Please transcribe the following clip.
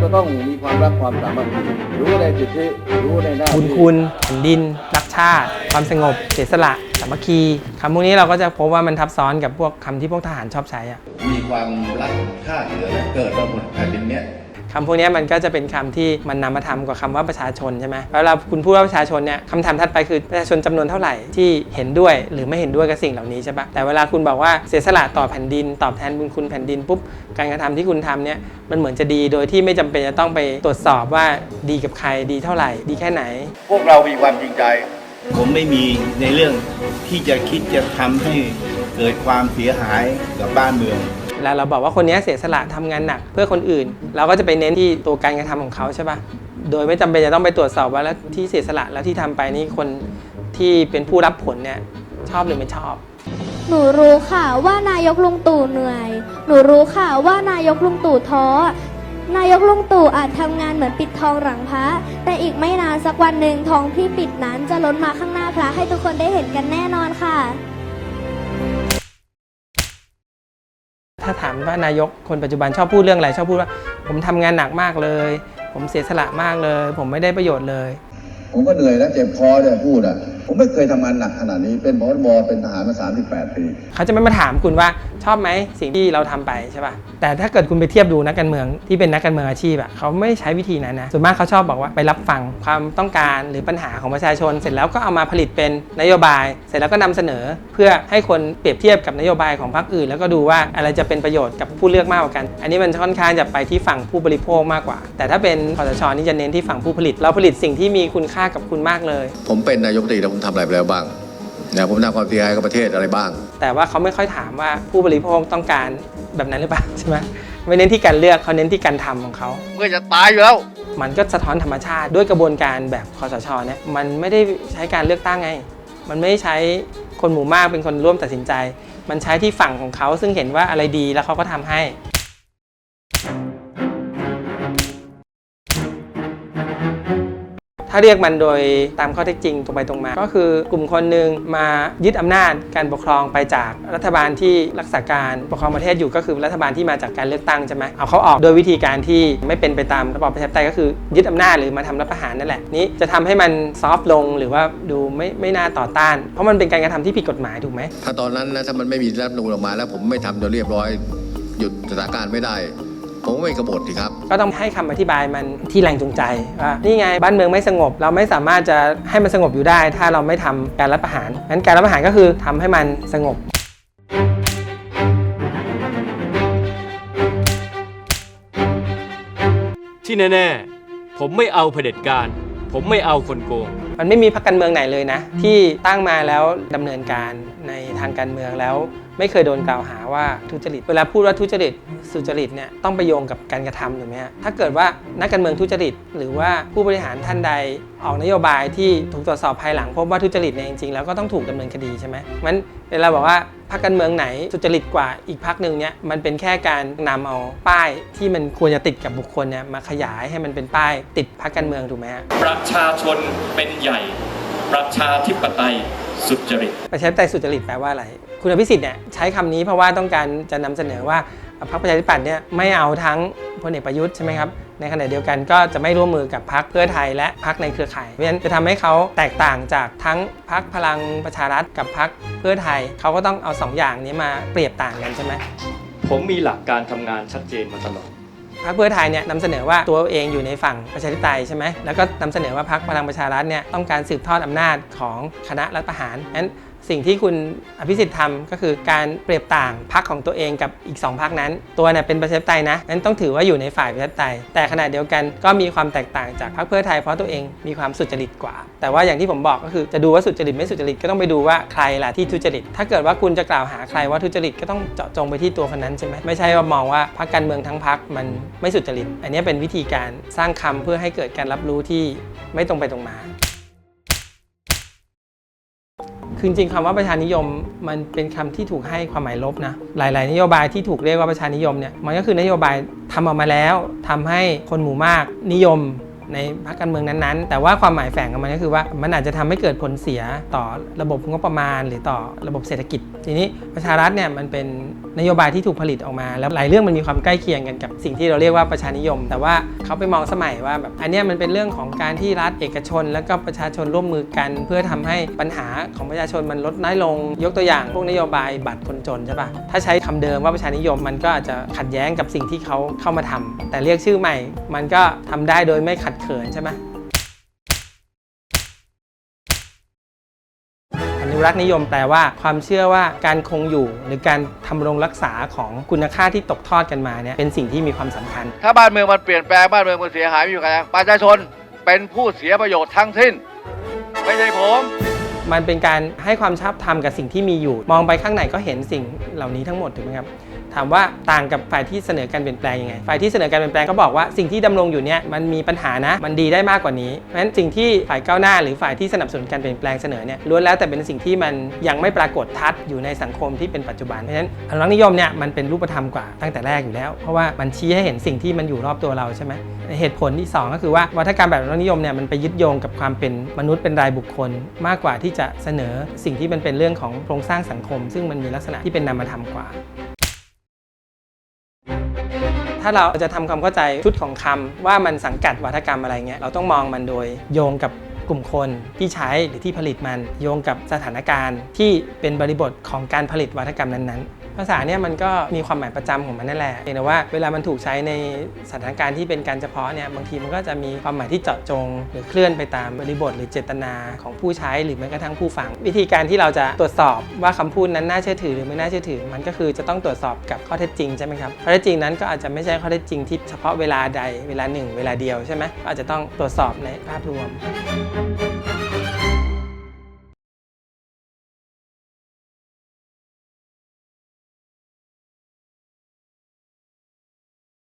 จะต้องมีความรักความสามัคคีรู้ในสิทธิรู้ในหน้าที่ คุณแผ่นดินรักชาติความสงบเสียสละสามัคคีคำพวกนี้เราก็จะพบว่ามันทับซ้อนกับพวกคำที่พวกทหารชอบใช้อะมีความรักชาติเหลือและเกิดมาบนแผ่นดินเนี้ยคำพวกนี้มันก็จะเป็นคำที่มันนำมาทำกว่าคำว่าประชาชนใช่ไหมเวลาคุณพูดว่าประชาชนเนี่ยคำถามถัดไปคือประชาชนจำนวนเท่าไหร่ที่เห็นด้วยหรือไม่เห็นด้วยกับสิ่งเหล่านี้ใช่ปะแต่เวลาคุณบอกว่าเสียสละต่อแผ่นดินตอบแทนบุญคุณแผ่นดินปุ๊บการกระทำที่คุณทำเนี่ยมันเหมือนจะดีโดยที่ไม่จำเป็นจะต้องไปตรวจสอบว่าดีกับใครดีเท่าไหร่ดีแค่ไหนพวกเรามีความจริงใจผมไม่มีในเรื่องที่จะคิดจะทำให้เกิดความเสียหายกับบ้านเมืองเวลาเราบอกว่าคนนี้เสียสละทำงานหนักเพื่อคนอื่นเราก็จะไปเน้นที่ตัวการกระทำของเขาใช่ปะโดยไม่จำเป็นจะต้องไปตรวจสอบว่าแล้วที่เสียสละแล้วที่ทำไปนี่คนที่เป็นผู้รับผลเนี่ยชอบหรือไม่ชอบหนูรู้ค่ะว่านายกลุงตู่เหนื่อยหนูรู้ค่ะว่านายกลุงตู่ท้อนายกลุงตู่อาจทำงานเหมือนปิดทองหลังพระแต่อีกไม่นานสักวันหนึ่งทองที่ปิดนั้นจะล้นมาข้างหน้าพระให้ทุกคนได้เห็นกันแน่นอนค่ะถ้าถามว่านายกคนปัจจุบันชอบพูดเรื่องอะไรชอบพูดว่าผมทำงานหนักมากเลยผมเสียสละมากเลยผมไม่ได้ประโยชน์เลยผมก็เหนื่อยนะเจ็บคอเนี่ยพูดอ่ะผมไม่เคยทำงานหนักขนาดนี้เป็นผบ.เป็นทหารมา38 ปีเขาจะไม่มาถามคุณว่าชอบไหมสิ่งที่เราทำไปใช่ป่ะแต่ถ้าเกิดคุณไปเทียบดูนักการเมืองที่เป็นนักการเมืองอาชีพอะเขาไม่ใช้วิธีนั้นนะส่วนมากเขาชอบบอกว่าไปรับฟังความต้องการหรือปัญหาของประชาชนเสร็จแล้วก็เอามาผลิตเป็นนโยบายเสร็จแล้วก็นำเสนอเพื่อให้คนเปรียบเทียบกับนโยบายของพรรคอื่นแล้วก็ดูว่าอะไรจะเป็นประโยชน์กับผู้เลือกมากกว่ากันอันนี้มันค่อนข้างจะไปที่ฝั่งผู้บริโภคมากกว่าแต่ถ้าเป็นคสช.นี่จะเน้นที่ฝั่งผู้ผลิตเราผลิตสิ่งที่มีคุณค่ากับคุณมากเลยผมเป็นนายกรัฐมนตรีแล้วผมทำอะไรไปแล้วบ้างเนี่ยผมทำความเสียหายกับประเทศอะไรบ้างแต่ว่าเขาไม่ค่อยถามว่าผู้บริโภคต้องการแบบนั้นหรือเปล่าใช่ไหมไม่เน้นที่การเลือกเขาเน้นที่การทำของเขาเมื่อจะตายอยู่แล้วมันก็สะท้อนธรรมชาติด้วยกระบวนการแบบคสช.เนี่ยมันไม่ได้ใช้การเลือกตั้งไงมันไม่ใช้คนหมู่มากเป็นคนร่วมตัดสินใจมันใช้ที่ฝั่งของเขาซึ่งเห็นว่าอะไรดีแล้วเขาก็ทำให้ถ้าเรียกมันโดยตามข้อเท็จจริงตรงไปตรงมาก็คือกลุ่มคนหนึ่งมายึดอำนาจการปกครองไปจากรัฐบาลที่รักษาการปกครองประเทศอยู่ก็คือรัฐบาลที่มาจากการเลือกตั้งใช่ไหมเอาเขาออกโดยวิธีการที่ไม่เป็นไปตามระบอบประชาธิปไตยก็คือยึดอำนาจหรือมาทำรัฐประหารนั่นแหละนี้จะทำให้มันซอฟต์ลงหรือว่าดูไม่น่าต่อต้านเพราะมันเป็นการกระทำที่ผิดกฎหมายถูกไหมถ้าตอนนั้นนะถ้ามันไม่มีรัฐธรรมนูญออกมาแล้วผมไม่ทำจนเรียบร้อยหยุดสถานการณ์ไม่ได้ผมไม่กบฏสิครับก็ต้องให้คำอธิบายมันที่แรงจูงใจว่านี่ไงบ้านเมืองไม่สงบเราไม่สามารถจะให้มันสงบอยู่ได้ถ้าเราไม่ทำการรัฐประหารงั้นการรัฐประหารก็คือทำให้มันสงบที่แน่ๆผมไม่เอาเผด็จการผมไม่เอาคนโกงมันไม่มีพรรคการเมืองไหนเลยนะที่ตั้งมาแล้วดำเนินการในทางการเมืองแล้วไม่เคยโดนกล่าวหาว่าทุจริตเวลาพูดว่าทุจริตสุจริตเนี่ยต้องไปโยงกับการกระทำถูกไหมฮะถ้าเกิดว่านักการเมืองทุจริตหรือว่าผู้บริหารท่านใดออกนโยบายที่ถูกตรวจสอบภายหลังพบว่าทุจริตเนี่ยจริงๆแล้วก็ต้องถูกดำเนินคดีใช่ไหมงั้นเวลาบอกว่าพรรคการเมืองไหนทุจริตกว่าอีกพรรคหนึ่งเนี่ยมันเป็นแค่การนำเอาป้ายที่มันควรจะติดกับบุคคลเนี่ยมาขยายให้มันเป็นป้ายติดพรรคการเมืองถูกไหมฮะประชาชนเป็นใหญ่ประชาธิปไตยสุจริตประชาธิปไตยสุจริตแปลว่าอะไรคุณอภิสิทธิ์เนี่ยใช้คำนี้เพราะว่าต้องการจะนำเสนอว่าพรรคประชาธิปัตย์เนี่ยไม่เอาทั้งพลเอกประยุทธ์ใช่ไหมครับในขณะเดียวกันก็จะไม่ร่วมมือกับพรรคเพื่อไทยและพรรคในเครือข่ายเพราะฉะนั้นจะทำให้เขาแตกต่างจากทั้งพรรคพลังประชารัฐกับพรรคเพื่อไทยเขาก็ต้องเอา2อย่างนี้มาเปรียบต่างกันใช่ไหมผมมีหลักการทำงานชัดเจนมาตลอดพรรคเพื่อไทยเนี่ยนำเสนอว่าตัวเองอยู่ในฝั่งประชาธิปไตยใช่ไหมแล้วก็นำเสนอว่าพรรคพลังประชารัฐเนี่ยต้องการสืบทอดอำนาจของคณะรัฐประหารงั้นสิ่งที่คุณอภิสิทธิ์ทำก็คือการเปรียบต่างพรรคของตัวเองกับอีก2พรรคนั้นตัวเนี่ยเป็นประชาธิปไตยนะนั้นต้องถือว่าอยู่ในฝ่ายประชาธิปไตยแต่ขณะเดียวกันก็มีความแตกต่างจากพรรคเพื่อไทยเพราะตัวเองมีความสุจริตกว่าแต่ว่าอย่างที่ผมบอกก็คือจะดูว่าสุจริตไม่สุจริตก็ต้องไปดูว่าใครล่ะที่ทุจริตถ้าเกิดว่าคุณจะกล่าวหาใครว่าทุจริตก็ต้องเจาะจงไปที่ตัวคนนั้นใช่ไหมไม่ใช่ว่ามองว่าพรรคการเมืองทั้งพรรคมันไม่สุจริตอันนี้เป็นวิธีการสร้างคำเพื่อให้เกิดการรับรู้ที่ไม่ตรงไปตรงมาคือจริงๆคำว่าประชานิยมมันเป็นคำที่ถูกให้ความหมายลบนะหลายๆนโยบายที่ถูกเรียกว่าประชานิยมเนี่ยมันก็คือนโยบายทำออกมาแล้วทำให้คนหมู่มากนิยมในพรรคการเมืองนั้นๆแต่ว่าความหมายแฝงของมันก็คือว่ามันอาจจะทำให้เกิดผลเสียต่อระบบงบประมาณหรือต่อระบบเศรษฐกิจ ทีนี้ประชารัฐเนี่ยมันเป็นนโยบายที่ถูกผลิตออกมาแล้วหลายเรื่องมันมีความใกล้เคียงกันกับสิ่งที่เราเรียกว่าประชานิยมแต่ว่าเขาไปมองสมัยว่าแบบอันเนี้ยมันเป็นเรื่องของการที่รัฐเอกชนแล้วก็ประชาชนร่วมมือกันเพื่อทำให้ปัญหาของประชาชนมันลดน้อยลงยกตัวอย่างพวกนโยบายบัตรคนจนใช่ปะถ้าใช้คำเดิมว่าประชานิยมมันก็อาจจะขัดแย้งกับสิ่งที่เขาเข้ามาทำแต่เรียกชื่อใหม่มันก็ทำได้โดยไม่ขัดเขินใช่ไหมอนุรักษ์นิยมแปลว่าความเชื่อว่าการคงอยู่หรือการทำรงรักษาของคุณค่าที่ตกทอดกันมาเนี่ยเป็นสิ่งที่มีความสำคัญ ถ้าบ้านเมืองมันเปลี่ยนแปลงบ้านเมืองมันเสียหายไม่อยู่กันประชาชนเป็นผู้เสียประโยชน์ทั้งสิ้นไม่ใช่ผม มันเป็นการให้ความชอบธรรมกับสิ่งที่มีอยู่มองไปข้างในก็เห็นสิ่งเหล่านี้ทั้งหมดถูกไหมครับถามว่าต่างกับฝ่ายที่เสนอการเปลี่ยนแปลงยังไงฝ่ายที่เสนอการเปลี่ยนแปลงก็บอกว่าสิ่งที่ดำรงอยู่เนี่ยมันมีปัญหานะมันดีได้มากกว่านี้เพราะฉะนั้นสิ่งที่ฝ่ายก้าวหน้าหรือฝ่ายที่สนับสนุนการเปลี่ยนแปลงเสนอเนี่ยล้วนแล้วแต่เป็นสิ่งที่มันยังไม่ปรากฏชัดอยู่ในสังคมที่เป็นปัจจุบันเพราะฉะนั้นอนุรักษ์นิยมเนี่ยมันเป็นรูปธรรมกว่าตั้งแต่แรกอยู่แล้วเพราะว่ามันชี้ให้เห็นสิ่งที่มันอยู่รอบตัวเราใช่ไหมเหตุผลที่2ก็คือว่าวัฒกรรมแบบอนุรักษ์นิยมเนี่ยมันไปยึดโยงกับความเป็นมนุษย์เป็นรายบุคคลมากกว่าที่จะเสนอสิ่งที่มันเป็นเรื่องของโครงสร้างสังคมซึ่งมันมีลักษณะที่เป็นนามธรรมกว่าถ้าเราจะทำความเข้าใจชุดของคำว่ามันสังกัดวัฒกรรมอะไรเงี้ยเราต้องมองมันโดยโยงกับกลุ่มคนที่ใช้หรือที่ผลิตมันโยงกับสถานการณ์ที่เป็นบริบทของการผลิตวัฒกรรมนั้นๆภาษาเนี่ยมันก็มีความหมายประจำของมันนั่นแหละแต่ว่าเวลามันถูกใช้ในสถานการณ์ที่เป็นการเฉพาะเนี่ยบางทีมันก็จะมีความหมายที่เจาะจงหรือเคลื่อนไปตามบริบทหรือเจตนาของผู้ใช้หรือแม้กระทั่งผู้ฟังวิธีการที่เราจะตรวจสอบว่าคำพูดนั้นน่าเชื่อถือหรือไม่น่าเชื่อถือมันก็คือจะต้องตรวจสอบกับข้อเท็จจริงใช่ไหมครับข้อเท็จจริงนั้นก็อาจจะไม่ใช่ข้อเท็จจริงที่เฉพาะเวลาใดเวลาหนึ่งเวลาเดียวใช่ไหมอาจจะต้องตรวจสอบในภาพรวม